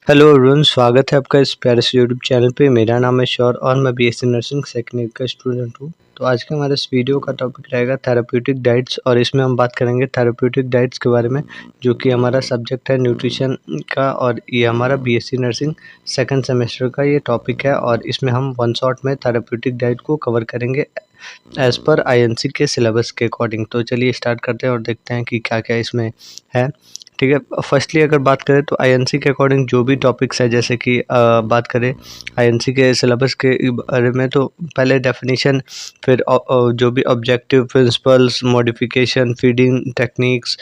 Hello everyone, स्वागत है आपका इस प्यारे से यूट्यूब चैनल पे। मेरा नाम है शौर और मैं बीएससी नर्सिंग सेकंड ईयर का स्टूडेंट हूँ। तो आज का हमारा इस वीडियो का टॉपिक रहेगा थेराप्यूटिक डाइट्स और इसमें हम बात करेंगे थेराप्यूटिक डाइट्स के बारे में, जो कि हमारा सब्जेक्ट है न्यूट्रिशन का और ये हमारा बीएससी नर्सिंग सेकंड सेमेस्टर का ये टॉपिक है। और इसमें हम वन शॉट में थेराप्यूटिक डाइट को कवर करेंगे एज़ पर आईएनसी के सिलेबस के अकॉर्डिंग। तो चलिए स्टार्ट करते हैं और देखते हैं कि क्या-क्या इसमें है। ठीक है, फर्स्टली अगर बात करें तो आईएनसी के अकॉर्डिंग जो भी टॉपिक्स है, जैसे कि बात करें आईएनसी के सिलेबस के बारे में, तो पहले डेफिनेशन, फिर जो भी objective principles, modification, feeding techniques,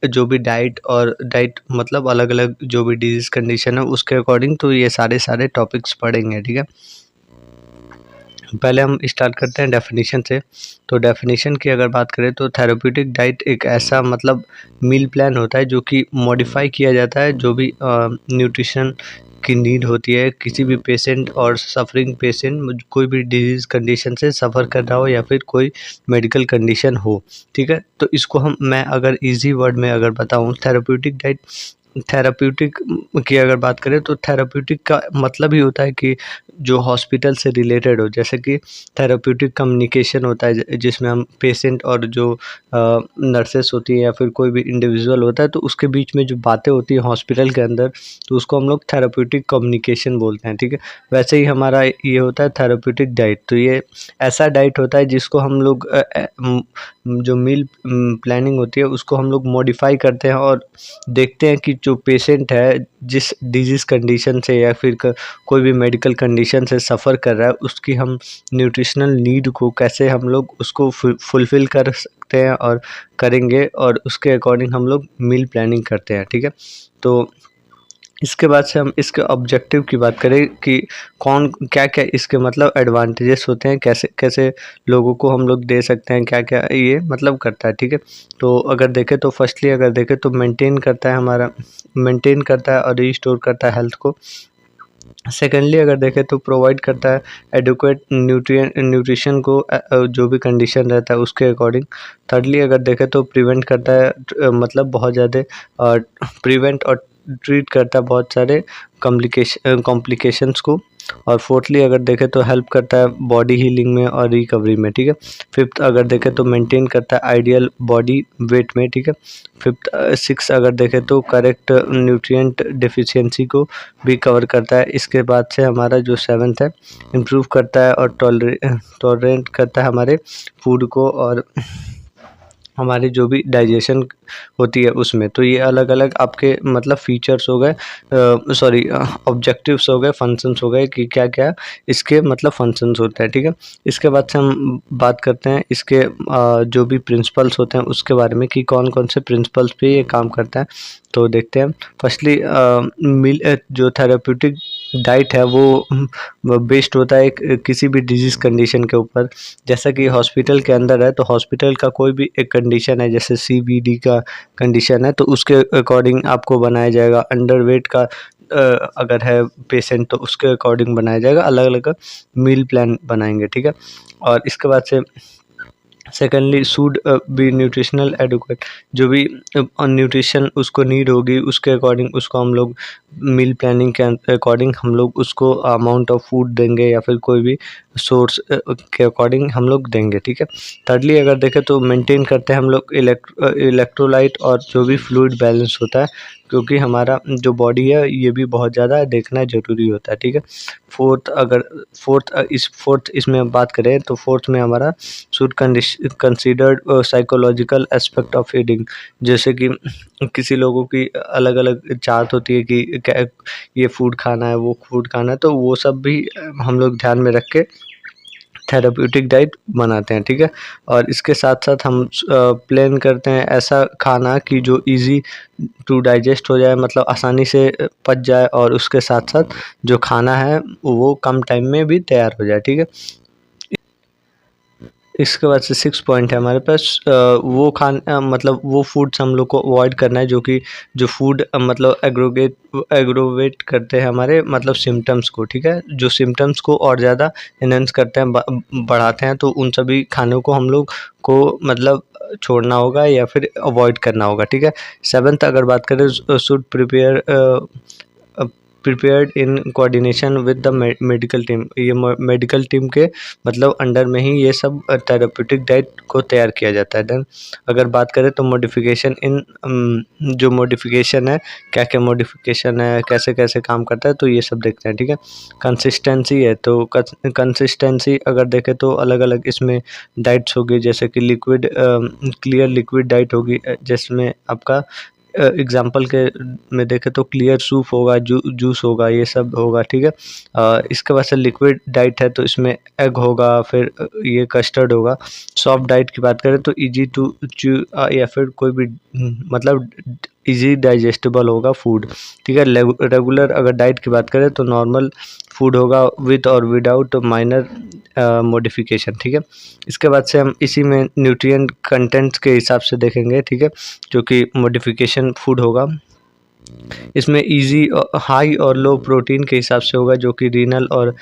जो भी डाइट और डाइट मतलब अलग-अलग जो भी डिजीज़ कंडीशन है उसके अकॉर्डिंग, तो ये सारे टॉपिक्स पढ़ेंगे। ठीक है, पहले हम स्टार्ट करते हैं डेफिनेशन से। तो डेफिनेशन की अगर बात करें तो थेरेप्यूटिक डाइट एक ऐसा मतलब मील प्लान होता है जो कि मॉडिफाई किया जाता है जो भी न्यूट्रिशन की नीड होती है किसी भी पेशेंट और सफरिंग पेशेंट, कोई भी डिजीज़ कंडीशन से सफ़र कर रहा हो या फिर कोई मेडिकल कंडीशन हो। ठीक है, तो इसको मैं अगर इजी वर्ड में अगर बताऊं, थेरेप्यूटिक डाइट, थेराप्यूटिक की अगर बात करें तो थेराप्यूटिक का मतलब ही होता है कि जो हॉस्पिटल से रिलेटेड हो, जैसे कि थेराप्यूटिक कम्युनिकेशन होता है जिसमें हम पेशेंट और जो नर्सेस होती हैं या फिर कोई भी इंडिविजुअल होता है तो उसके बीच में जो बातें होती हैं हॉस्पिटल के अंदर, तो उसको हम लोग थेराप्यूटिक कम्युनिकेशन बोलते हैं। ठीक है, वैसे ही हमारा ये होता है थेराप्यूटिक डाइट। तो ये ऐसा डाइट होता है जिसको हम लोग जो मील प्लानिंग होती है उसको हम लोग मॉडिफाई करते हैं और देखते हैं कि जो पेशेंट है जिस डिजीज़ कंडीशन से या फिर कोई भी मेडिकल कंडीशन से सफ़र कर रहा है, उसकी हम न्यूट्रिशनल नीड को कैसे हम लोग उसको फुलफ़िल कर सकते हैं और करेंगे, और उसके अकॉर्डिंग हम लोग मील प्लानिंग करते हैं। ठीक है, तो इसके बाद से हम इसके ऑब्जेक्टिव की बात करें कि कौन क्या-क्या इसके मतलब एडवांटेजेस होते हैं, कैसे-कैसे लोगों को हम लोग दे सकते हैं, क्या-क्या ये मतलब करता है। ठीक है, तो अगर देखें तो फर्स्टली अगर देखें तो मेंटेन करता है और रिस्टोर करता है हेल्थ को। सेकेंडली अगर देखें तो प्रोवाइड करता है एडुक्वेट न्यूट्रिशन को जो भी कंडीशन रहता है उसके अकॉर्डिंग। थर्डली अगर देखें तो प्रिवेंट करता है मतलब बहुत ज़्यादा प्रिवेंट और ट्रीट करता है बहुत सारे कॉम्प्लिकेशंस को। और फोर्थली अगर देखें तो हेल्प करता है बॉडी हीलिंग में और रिकवरी में। ठीक है, फिफ्थ अगर देखें तो मेंटेन करता है आइडियल बॉडी वेट में। ठीक है, सिक्स अगर देखें तो करेक्ट न्यूट्रिएंट डेफिशिएंसी को भी कवर करता है। इसके बाद से हमारा जो सेवन्थ है, इम्प्रूव करता है और टॉलरेंट करता है हमारे फूड को और हमारी जो भी डाइजेशन होती है उसमें। तो ये अलग-अलग आपके मतलब फीचर्स हो गए, सॉरी ऑब्जेक्टिव्स हो गए, फंक्शंस हो गए कि क्या-क्या इसके मतलब फंक्शंस होते हैं। ठीक है, इसके बाद से हम बात करते हैं इसके जो भी प्रिंसिपल्स होते हैं उसके बारे में कि कौन-कौन से प्रिंसिपल्स पे ये काम करता है। तो देखते हैं। फर्स्टली जो थेरेप्यूटिक डाइट है वो बेस्ड होता है एक किसी भी डिजीज़ कंडीशन के ऊपर। जैसा कि हॉस्पिटल के अंदर है तो हॉस्पिटल का कोई भी एक कंडीशन है, जैसे सीबीडी का कंडीशन है तो उसके अकॉर्डिंग आपको बनाया जाएगा। अंडरवेट का अगर है पेशेंट तो उसके अकॉर्डिंग बनाया जाएगा, अलग-अलग मील प्लान बनाएँगे। ठीक है, और इसके बाद से secondly should be nutritional educate, जो भी न्यूट्रिशन उसको नीड होगी उसके अकॉर्डिंग उसको हम लोग मील प्लानिंग के अकॉर्डिंग हम लोग उसको अमाउंट ऑफ फूड देंगे या फिर कोई भी सोर्स के अकॉर्डिंग हम लोग देंगे। ठीक है, thirdly अगर देखें तो मेंटेन करते हैं हम लोग इलेक्ट्रोलाइट और जो भी फ्लूइड बैलेंस होता है, क्योंकि हमारा जो बॉडी है ये भी बहुत ज़्यादा देखना ज़रूरी होता है। ठीक है, फोर्थ इसमें बात करें तो फोर्थ में हमारा should considered psychological aspect of feeding, जैसे कि किसी लोगों की अलग-अलग चाहत होती है कि क्या ये फूड खाना है, वो फूड खाना है, तो वो सब भी हम लोग ध्यान में रख के थेरेप्यूटिक डाइट बनाते हैं। ठीक है, और इसके साथ-साथ हम प्लान करते हैं ऐसा खाना कि जो ईज़ी टू डाइजेस्ट हो जाए, मतलब आसानी से पच जाए और उसके साथ-साथ जो खाना है वो कम टाइम में भी तैयार हो जाए। ठीक है, इसके बाद से 6 पॉइंट है हमारे पास, मतलब वो फूड्स हम लोग को अवॉइड करना है जो कि जो फूड मतलब एग्रोवेट करते हैं हमारे मतलब सिम्पटम्स को। ठीक है, जो सिम्पटम्स को और ज़्यादा एनहांस करते हैं, बढ़ाते हैं, तो उन सभी खानों को हम लोग को मतलब छोड़ना होगा या फिर अवॉइड करना होगा। ठीक है, सेवन्थ अगर बात करें should prepare prepared in coordination with the medical team. ये मेडिकल टीम के मतलब अंडर में ही ये सब थेरेप्यूटिक डाइट को तैयार किया जाता है। देन अगर बात करें तो मॉडिफिकेशन इन जो मॉडिफिकेशन है, क्या क्या मॉडिफिकेशन है, कैसे कैसे काम करता है, तो ये सब देखते हैं। ठीक है, कंसिस्टेंसी है, तो कंसिस्टेंसी अगर देखें तो अलग अलग इसमें डाइट्स होगी, जैसे कि लिक्विड क्लियर लिक्विड डाइट होगी, जिसमें आपका एग्जाम्पल के में देखें तो क्लियर सूप होगा, जूस होगा, ये सब होगा। ठीक है, इसके बाद से लिक्विड डाइट है तो इसमें एग होगा, फिर ये कस्टर्ड होगा। सॉफ्ट डाइट की बात करें तो इजी टू च्यू या फिर कोई भी मतलब इजी डाइजेस्टेबल होगा फूड। ठीक है, रेगुलर अगर डाइट की बात करें तो नॉर्मल फूड होगा विद और विदाउट माइनर मॉडिफिकेशन। ठीक है, इसके बाद से हम इसी में न्यूट्रिएंट कंटेंट्स के हिसाब से देखेंगे। ठीक है, जो कि मॉडिफिकेशन फूड होगा, इसमें इजी हाई और लो प्रोटीन के हिसाब से होगा, जो कि रीनल और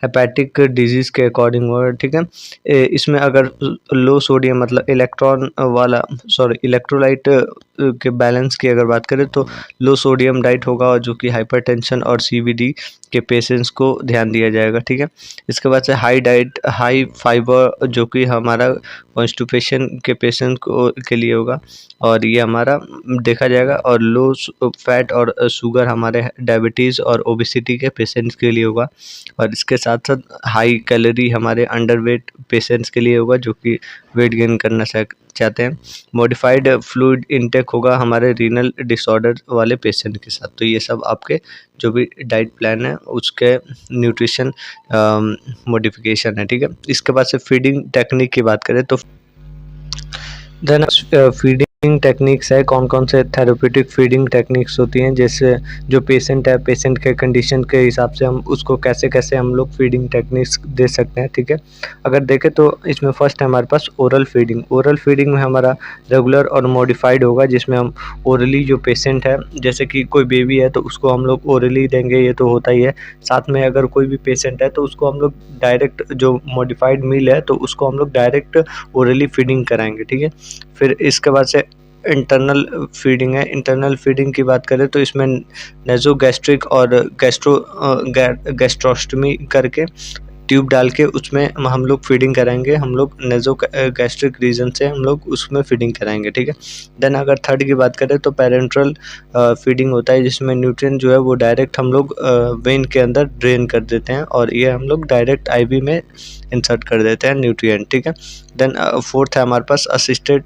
हेपेटिक डिजीज़ के अकॉर्डिंग होगा। ठीक है, इसमें अगर लो सोडियम मतलब इलेक्ट्रोलाइट के बैलेंस की अगर बात करें तो लो सोडियम डाइट होगा, जो कि हाइपरटेंशन और सीवीडी के पेशेंट्स को ध्यान दिया जाएगा। ठीक है, इसके बाद से हाई फाइबर, जो कि हमारा कॉन्स्टिपेशन के पेशेंट को के लिए होगा और ये हमारा देखा जाएगा, और लो फैट और शुगर हमारे डायबिटीज़ और ओबेसिटी के पेशेंट्स के लिए होगा, और इसके साथ साथ हाई कैलोरी हमारे अंडरवेट पेशेंट्स के लिए होगा, जो कि वेट गेन करना चाहते हैं। मॉडिफाइड फ्लूइड इनटेक होगा हमारे रीनल डिसऑर्डर वाले पेशेंट के साथ। तो ये सब आपके जो भी डाइट प्लान है उसके न्यूट्रिशन मॉडिफिकेशन है। ठीक है, इसके बाद से फीडिंग टेक्निक की बात करें तो देन फीडिंग टेक्निक्स है, कौन कौन से थेरेप्यूटिक फीडिंग टेक्निक्स होती हैं, जैसे जो पेशेंट है, पेशेंट के कंडीशन के हिसाब से हम उसको कैसे कैसे हम लोग फीडिंग टेक्निक्स दे सकते हैं। ठीक है, अगर देखें तो इसमें फर्स्ट है हमारे पास ओरल फीडिंग। ओरल फीडिंग में हमारा रेगुलर और मॉडिफाइड होगा, जिसमें हम ओरली जो पेशेंट है, जैसे कि कोई बेबी है तो उसको हम लोग ओरली देंगे, ये तो होता ही है। साथ में अगर कोई भी पेशेंट है तो उसको हम लोग डायरेक्ट जो मॉडिफाइड मील है तो उसको हम लोग डायरेक्ट ओरली फीडिंग कराएंगे। ठीक है, फिर इसके बाद से इंटरनल फीडिंग है। इंटरनल फीडिंग की बात करें तो इसमें नेज़ोगैस्ट्रिक और गैस्ट्रोस्टमी करके ट्यूब डाल के उसमें हम लोग फीडिंग कराएंगे, हम लोग गैस्ट्रिक रीजन से हम लोग उसमें फीडिंग कराएंगे। ठीक है, देन अगर थर्ड की बात करें तो पेरेंट्रल फीडिंग होता है, जिसमें न्यूट्रिएंट जो है वो डायरेक्ट हम लोग वेन के अंदर ड्रेन कर देते हैं, और ये हम लोग डायरेक्ट आईवी में इंसर्ट कर देते हैं न्यूट्रिएंट। ठीक है, देन फोर्थ है हमारे पास असिस्टेड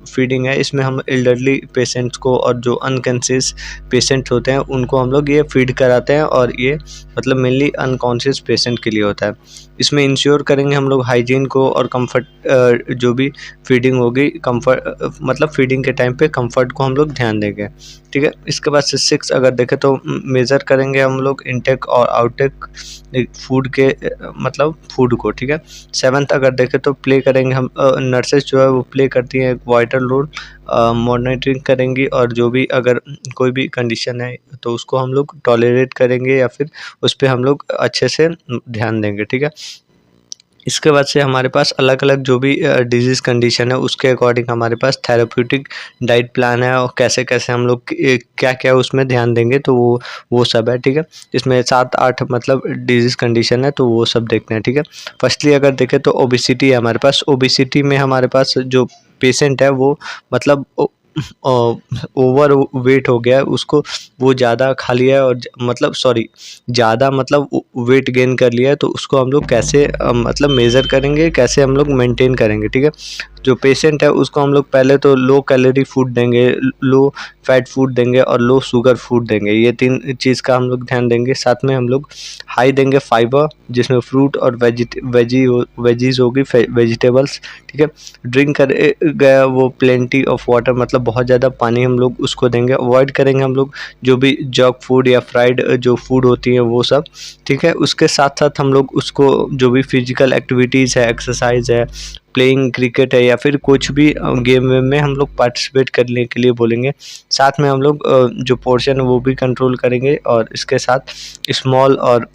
फीडिंग है। इसमें हम एल्डरली पेशेंट्स को और जो अनकॉन्शियस पेशेंट होते हैं उनको हम लोग ये फीड कराते हैं, और ये मतलब मेनली अनकॉन्शियस पेशेंट के लिए होता है। इसमें इंश्योर करेंगे हम लोग हाइजीन को और कंफर्ट, जो भी फीडिंग होगी कंफर्ट मतलब फीडिंग के टाइम पे कंफर्ट को हम लोग ध्यान देंगे। ठीक है, इसके बाद से 6 अगर देखें तो मेज़र करेंगे हम लोग इनटेक और आउटटेक फूड के मतलब फूड को। ठीक है, 7th अगर देखें तो प्ले करेंगे हम नर्सेस जो है वो प्ले करती हैं एक वाइटल रोल, मॉनिटरिंग करेंगी, और जो भी अगर कोई भी कंडीशन है तो उसको हम लोग टॉलरेट करेंगे या फिर उस पर हम लोग अच्छे से ध्यान देंगे। ठीक है, इसके बाद से हमारे पास अलग अलग जो भी डिजीज़ कंडीशन है उसके अकॉर्डिंग हमारे पास थेरेप्यूटिक डाइट प्लान है, और कैसे कैसे हम लोग क्या क्या उसमें ध्यान देंगे, तो वो सब है। ठीक है, इसमें 7-8 मतलब डिजीज़ कंडीशन है, तो वो सब देखते हैं। ठीक है, फर्स्टली अगर देखें तो ओबेसिटी है हमारे पास। ओबेसिटी में हमारे पास जो पेशेंट है वो मतलब ओवर वेट हो गया है, उसको वो ज़्यादा खा लिया है और मतलब ज़्यादा मतलब वेट गेन कर लिया है, तो उसको हम लोग कैसे मतलब मेज़र करेंगे, कैसे हम लोग मेंटेन करेंगे। ठीक है, जो पेशेंट है उसको हम लोग पहले तो लो कैलोरी फूड देंगे, लो फैट फूड देंगे और लो शुगर फूड देंगे, ये 3 चीज़ का हम लोग ध्यान देंगे। साथ में हम लोग हाई देंगे फाइबर, जिसमें फ्रूट और वेजीज़ होगी, वेजिटेबल्स। ठीक है, ड्रिंक करे गया वो प्लेंटी ऑफ वाटर, मतलब बहुत ज़्यादा पानी हम लोग उसको देंगे। अवॉइड करेंगे हम लोग जो भी जंक फूड या फ्राइड जो फूड होती है वो सब। ठीक है, उसके साथ साथ हम लोग उसको जो भी फिजिकल एक्टिविटीज़ है, एक्सरसाइज है, प्लेइंग क्रिकेट है या फिर कुछ भी गेम में हम लोग पार्टिसिपेट करने के लिए बोलेंगे। साथ में हम लोग जो पोर्शन है वो भी कंट्रोल करेंगे, और इसके साथ स्मॉल और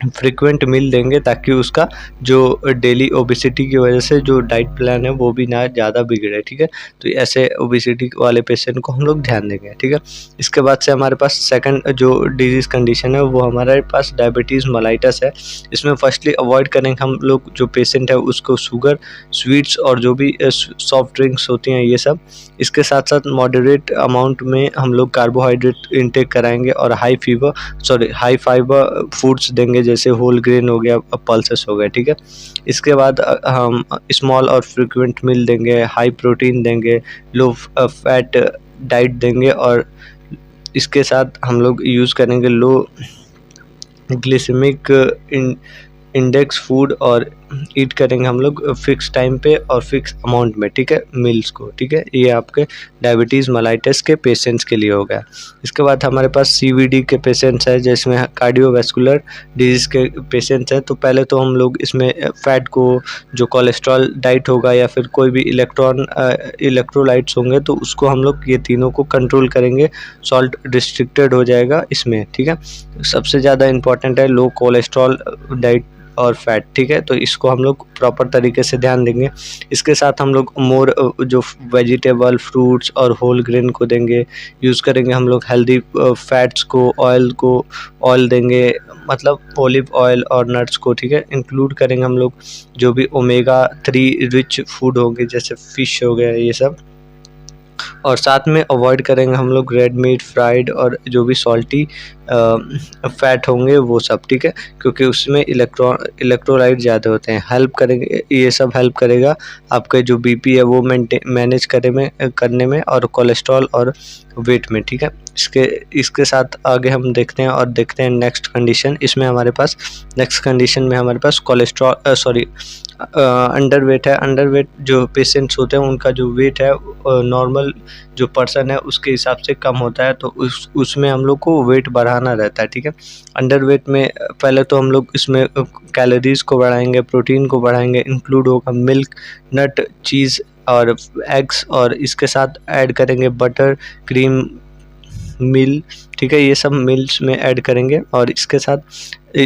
फ्रीक्वेंट मील देंगे ताकि उसका जो डेली ओबेसिटी की वजह से जो डाइट प्लान है वो भी ना ज़्यादा बिगड़े, ठीक है। तो ऐसे ओबेसिटी वाले पेशेंट को हम लोग ध्यान देंगे, ठीक है। इसके बाद से हमारे पास सेकंड जो डिजीज़ कंडीशन है वो हमारे पास डायबिटीज़ मेलाइटस है। इसमें फर्स्टली अवॉइड करेंगे हम लोग जो पेशेंट है उसको शुगर, स्वीट्स और जो भी सॉफ्ट ड्रिंक्स होती हैं ये सब। इसके साथ साथ मॉडरेट अमाउंट में हम लोग कार्बोहाइड्रेट इंटेक कराएंगे और हाई फाइबर फूड्स देंगे, जैसे होल ग्रेन हो गया, पल्सेस हो गए, ठीक है। इसके बाद हम स्मॉल और फ्रीक्वेंट मील देंगे, हाई प्रोटीन देंगे, लो फैट डाइट देंगे और इसके साथ हम लोग यूज़ करेंगे लो ग्लिसेमिक इंडेक्स फूड और ईट करेंगे हम लोग फिक्स टाइम पे और फिक्स अमाउंट में, ठीक है, मील्स को, ठीक है। ये आपके डायबिटीज़ मेलाइटस के पेशेंट्स के लिए हो गया। इसके बाद हमारे पास सीवीडी के पेशेंट्स हैं, जिसमें कार्डियोवैस्कुलर डिजीज़ के पेशेंट्स हैं। तो पहले तो हम लोग इसमें फ़ैट को, जो कोलेस्ट्रॉल डाइट होगा या फिर कोई भी इलेक्ट्रोलाइट्स होंगे तो उसको हम लोग ये तीनों को कंट्रोल करेंगे, सॉल्ट रिस्ट्रिक्टेड हो जाएगा इसमें, ठीक है। सबसे ज़्यादा इम्पॉर्टेंट है लो कोलेस्ट्रॉल डाइट और फैट, ठीक है। तो इसको हम लोग प्रॉपर तरीके से ध्यान देंगे। इसके साथ हम लोग मोर जो वेजिटेबल, फ्रूट्स और होल ग्रेन को देंगे, यूज़ करेंगे हम लोग हेल्दी फैट्स को, ऑयल देंगे, मतलब ऑलिव ऑयल और नट्स को, ठीक है, इंक्लूड करेंगे हम लोग। जो भी ओमेगा 3 रिच फूड होंगे जैसे फ़िश हो गया ये सब, और साथ में अवॉइड करेंगे हम लोग रेड मीट, फ्राइड और जो भी सॉल्टी फैट होंगे वो सब, ठीक है, क्योंकि उसमें इलेक्ट्रोलाइट ज़्यादा होते हैं। हेल्प करेंगे, ये सब हेल्प करेगा आपका जो बीपी है वो मैनेज करने में और कोलेस्ट्रॉल और वेट में, ठीक है। इसके साथ आगे हम देखते हैं नेक्स्ट कंडीशन। इसमें हमारे पास नेक्स्ट कंडीशन में हमारे पास अंडरवेट है। अंडरवेट जो पेशेंट्स होते हैं उनका जो वेट है नॉर्मल जो पर्सन है उसके हिसाब से कम होता है, तो उसमें हम लोग को वेट बढ़ाना रहता है, ठीक है। अंडरवेट में पहले तो हम लोग इसमें कैलोरीज को बढ़ाएंगे, प्रोटीन को बढ़ाएंगे, इंक्लूड होगा मिल्क, नट, चीज़ और एग्स, और इसके साथ ऐड करेंगे बटर, क्रीम, मिल, ठीक है, ये सब मिल्स में ऐड करेंगे और इसके साथ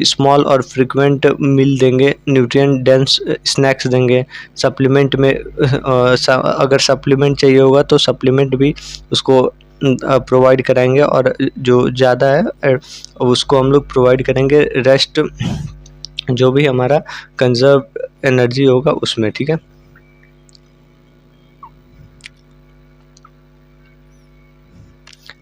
स्मॉल और फ्रीक्वेंट मील देंगे, न्यूट्रिएंट डेंस स्नैक्स देंगे। सप्लीमेंट में अगर सप्लीमेंट चाहिए होगा तो सप्लीमेंट भी उसको प्रोवाइड कराएंगे, और जो ज़्यादा है उसको हम लोग प्रोवाइड करेंगे रेस्ट, जो भी हमारा कंजर्व एनर्जी होगा उसमें, ठीक है।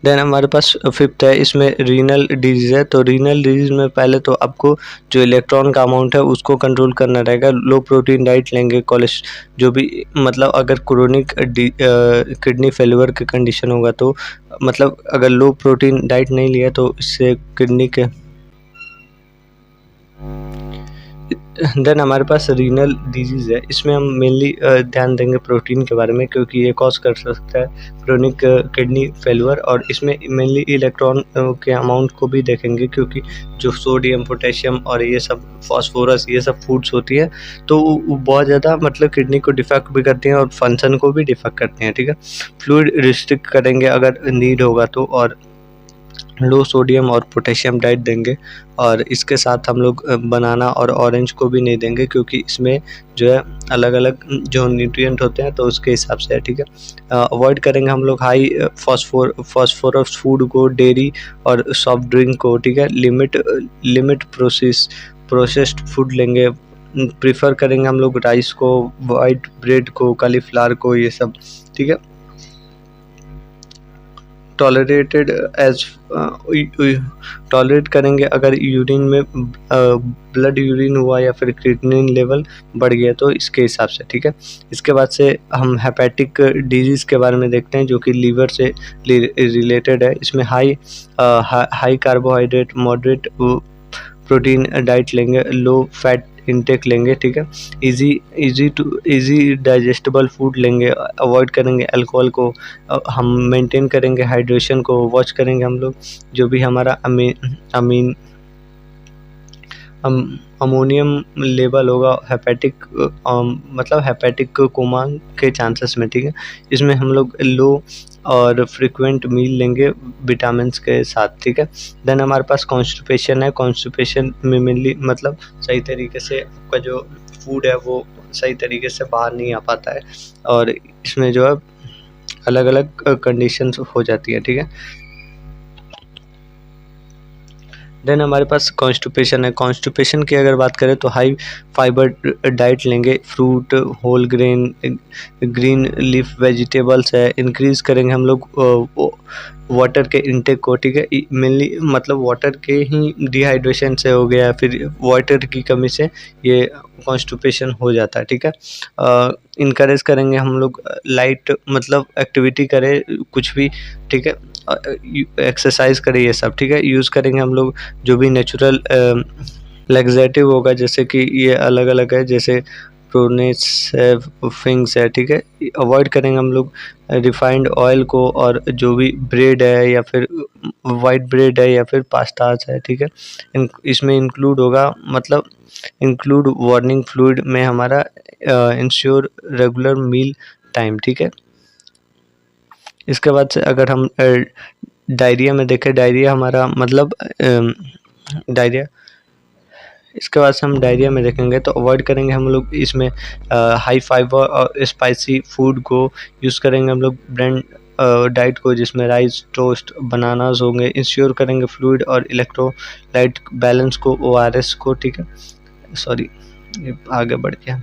देन हमारे पास फिफ्थ है, इसमें रीनल डिजीज़ है। तो रीनल डिजीज़ में पहले तो आपको जो इलेक्ट्रॉन का अमाउंट है उसको कंट्रोल करना रहेगा। लो प्रोटीन डाइट लेंगे, जो भी मतलब अगर क्रोनिक किडनी फेलियर की कंडीशन होगा तो मतलब अगर लो प्रोटीन डाइट नहीं लिया तो इससे किडनी के देन हमारे पास रीनल डिजीज़ है। इसमें हम मेनली ध्यान देंगे प्रोटीन के बारे में, क्योंकि ये कॉज कर सकता है क्रोनिक किडनी फेलियर, और इसमें मेनली इलेक्ट्रॉन के अमाउंट को भी देखेंगे, क्योंकि जो सोडियम, पोटेशियम और ये सब फास्फोरस ये सब फूड्स होती है तो वो बहुत ज़्यादा मतलब किडनी को डिफेक्ट भी करती हैं और फंक्शन को भी डिफेक्ट करती हैं, ठीक है। फ्लूइड रिस्ट्रिक्ट करेंगे अगर नीड होगा तो, और लो सोडियम और पोटेशियम डाइट देंगे, और इसके साथ हम लोग बनाना और ऑरेंज को भी नहीं देंगे, क्योंकि इसमें जो है अलग अलग जो न्यूट्रिएंट होते हैं तो उसके हिसाब से है, ठीक है। अवॉइड करेंगे हम लोग हाई फास्फोरस फूड को, डेयरी और सॉफ्ट ड्रिंक को, ठीक है। लिमिट प्रोसेस्ड फूड लेंगे। प्रीफर करेंगे हम लोग राइस को, वाइट ब्रेड को, कालीफ्लावर को, ये सब, ठीक है। टॉलरेट करेंगे अगर यूरिन में ब्लड यूरिन हुआ या फिर क्रिएटिनिन लेवल बढ़ गया तो इसके हिसाब से, ठीक है। इसके बाद से हम हेपेटिक डिजीज़ के बारे में देखते हैं, जो कि लीवर से रिलेटेड है। इसमें high carbohydrate, moderate protein diet लेंगे, लो फैट इंटेक लेंगे, ठीक है। इजी डाइजेस्टेबल फूड लेंगे, अवॉइड करेंगे अल्कोहल को, हम मेंटेन करेंगे हाइड्रेशन को, वॉच करेंगे हम लोग जो भी हमारा अमोनियम लेवल होगा हेपेटिक मतलब हेपेटिक कोमा के चांसेस में, ठीक है। इसमें हम लोग लो और फ्रीक्वेंट मील लेंगे विटामिन्स के साथ, ठीक है। देन हमारे पास कॉन्स्टिपेशन है। कॉन्स्टिपेशन में मेनली मतलब सही तरीके से आपका जो फूड है वो सही तरीके से बाहर नहीं आ पाता है, और इसमें जो है अलग अलग कंडीशंस हो जाती है, ठीक है। देन हमारे पास कॉन्स्टिपेशन है। कॉन्स्टिपेशन की अगर बात करें तो हाई फाइबर डाइट लेंगे, fruit, whole grain, green leaf vegetables है। इंक्रीज करेंगे हम लोग वाटर के इंटेक को, ठीक है। मेनली मतलब वाटर के ही डिहाइड्रेशन से हो गया, फिर वाटर की कमी से ये कॉन्स्टिपेशन हो जाता है, ठीक है। इनकरेज करेंगे हम लोग लाइट मतलब एक्टिविटी करें कुछ भी, ठीक है। एक्सरसाइज करें ये सब, ठीक है। यूज़ करेंगे हम लोग जो भी नेचुरल लैक्सेटिव होगा, जैसे कि ये अलग अलग है, जैसे प्रोनेट्स है, फिंग्स है, ठीक है। अवॉइड करेंगे हम लोग रिफाइंड ऑयल को, और जो भी ब्रेड है या फिर वाइट ब्रेड है या फिर पास्ताज है, ठीक है। इसमें इंक्लूड होगा मतलब इंक्लूड वार्निंग फ्लूइड में हमारा इंश्योर रेगुलर मील टाइम, ठीक है। इसके बाद से अगर हम डायरिया में देखें, डायरिया हमारा मतलब डायरिया इसके बाद से हम डायरिया में देखेंगे तो अवॉइड करेंगे हम लोग इसमें हाई फाइबर और स्पाइसी फूड को यूज़ करेंगे हम लोग ब्रेड डाइट को, जिसमें राइस, टोस्ट, बनानास होंगे। इंश्योर करेंगे फ्लूइड और इलेक्ट्रोलाइट बैलेंस को, ORS को, ठीक है। सॉरी, ये आगे बढ़ गया।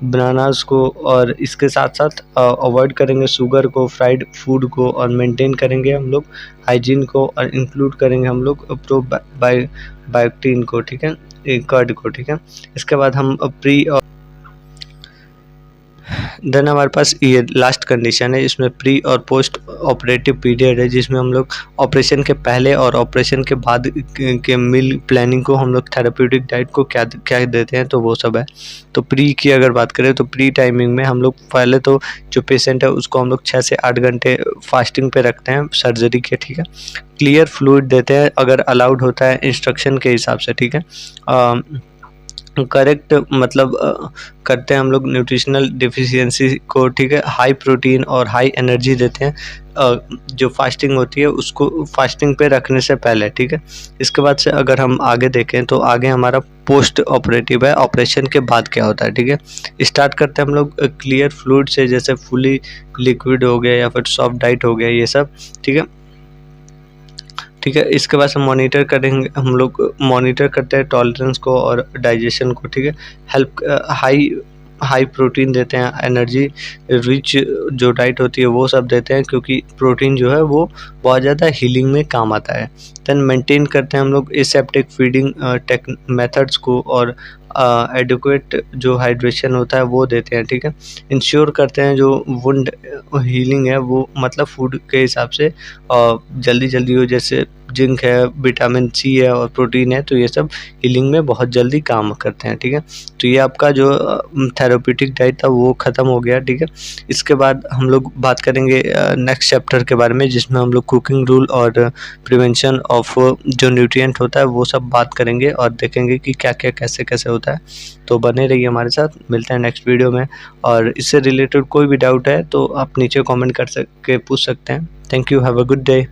बनानास को, और इसके साथ साथ अवॉइड करेंगे शुगर को, फ्राइड फूड को, और मेंटेन करेंगे हम लोग हाइजीन को, और इंक्लूड करेंगे हम लोग बायोटिन को, ठीक है, कर्ड को, ठीक है। इसके बाद हम प्री और देन हमारे पास ये लास्ट कंडीशन है, इसमें प्री और पोस्ट ऑपरेटिव पीरियड है, जिसमें हम लोग ऑपरेशन के पहले और ऑपरेशन के बाद के मील प्लानिंग को हम लोग थेरेप्यूटिक डाइट को क्या क्या देते हैं, तो वो सब है। तो प्री की अगर बात करें तो प्री टाइमिंग में हम लोग पहले तो जो पेशेंट है उसको हम लोग 6 से 8 घंटे फास्टिंग पे रखते हैं सर्जरी के, ठीक है। क्लियर फ्लूइड देते हैं अगर अलाउड होता है इंस्ट्रक्शन के हिसाब से, ठीक है। करेक्ट मतलब करते हैं हम लोग न्यूट्रिशनल डिफिशियंसी को, ठीक है। हाई प्रोटीन और हाई एनर्जी देते हैं जो फास्टिंग होती है उसको फास्टिंग पे रखने से पहले, ठीक है। इसके बाद से अगर हम आगे देखें तो आगे हमारा पोस्ट ऑपरेटिव है, ऑपरेशन के बाद क्या होता है, ठीक है। स्टार्ट करते हैं हम लोग क्लियर फ्लूइड से, जैसे फुली लिक्विड हो गया या फिर सॉफ्ट डाइट हो गया, ये सब, ठीक है, ठीक है। इसके बाद से मॉनिटर करेंगे हम लोग, मॉनिटर करते हैं टॉलरेंस को और डाइजेशन को, ठीक है। हेल्प हाई प्रोटीन देते हैं, एनर्जी रिच जो डाइट होती है वो सब देते हैं, क्योंकि प्रोटीन जो है वो बहुत ज़्यादा हीलिंग में काम आता है। देन मेंटेन करते हैं हम लोग एसेप्टिक फीडिंग मेथड्स को, और एडिक्वेट जो हाइड्रेशन होता है वो देते हैं, ठीक है। इंश्योर करते हैं जो वुंड हीलिंग है वो मतलब फूड के हिसाब से जल्दी जल्दी हो, जैसे जिंक है, विटामिन सी है और प्रोटीन है, तो ये सब हीलिंग में बहुत जल्दी काम करते हैं, ठीक है। तो ये आपका जो थेरेप्यूटिक डाइट था वो ख़त्म हो गया, ठीक है। इसके बाद हम लोग बात करेंगे नेक्स्ट चैप्टर के बारे में, जिसमें हम लोग कुकिंग रूल और प्रिवेंशन ऑफ जो न्यूट्रिएंट होता है वो सब बात करेंगे, और देखेंगे कि क्या क्या कैसे कैसे होता है। तो बने रहिए हमारे साथ, मिलते हैं नेक्स्ट वीडियो में। और इससे रिलेटेड कोई भी डाउट है तो आप नीचे कमेंट कर पूछ सकते हैं। Thank you, have a good day.